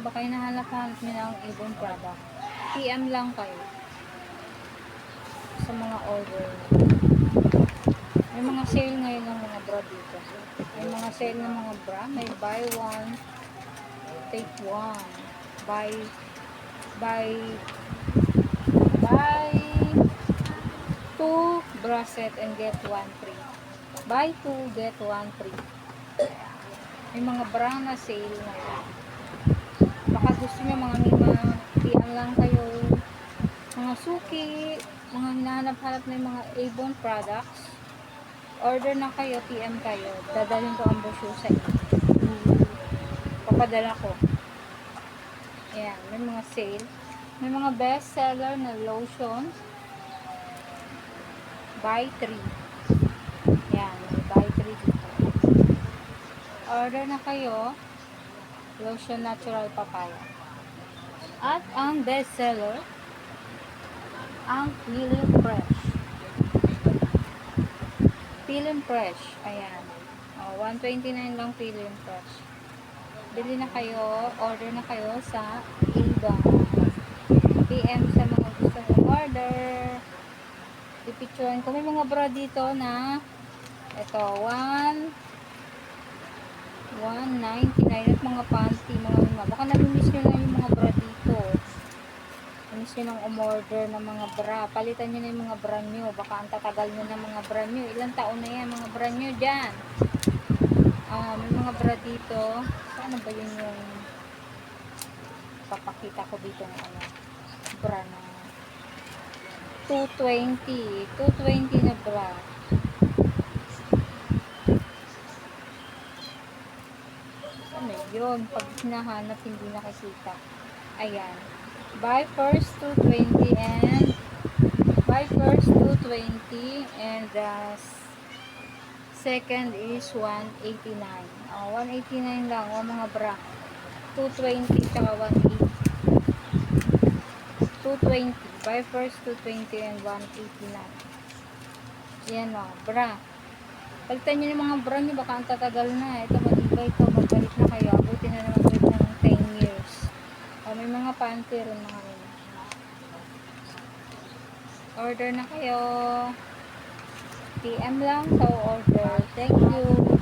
baka hinahanap-hanap nyo ng ibang product, PM lang kayo sa mga order. May mga sale ngayon ng mga bra dito. May mga sale ng mga bra. May buy one, take one. Buy two bra set and get one free. Buy two, get one free. May mga bra na sale ngayon. Baka gusto nyo mga PM lang kayo. Mga suki, mga hinahanap-hanap na yung mga Avon products. Order na kayo, PM kayo. Dadalhin ko ang brochure sa inyo. Papadala ko. Ayan, may mga sale. May mga best seller na lotion. Buy 3. Ayan, may buy 3 dito. Order na kayo. Lotion natural papaya. At ang best seller, ang Feeling Fresh. Feeling Fresh. Ayan. 129 lang Feeling Fresh. Bili na kayo, order na kayo sa Avon. PM sa mga gusto ng order. Ipicturean ko. May mga bra dito na ito, 199 at mga panty, mga baka namimiss nyo na yung mga bra dito. Namimiss nyo nang umorder ng mga bra. Palitan nyo na yung mga bra nyo. Baka ang tatagal nyo ng mga bra nyo. Ilang taon na yan mga bra nyo dyan. May mga bra dito. Saan ba yun yung papakita ko dito ng ano, bra na 220 na bra. Ano yun? Pag hinahanap, hindi nakikita. Ayan. Buy first 220 and second is 189. 189 lang o mga bra. 220 tsaka 180. 220. Buy first 220 and 189. Yan o, bra. Palitan nyo yung mga bra nyo, baka ang tatagal na. Ito matibay ito, magbalik na kayo. Abuti na naman ito ng 10 years. May mga panty rin mga rin. Order na kayo. PM lang sa order. Thank you.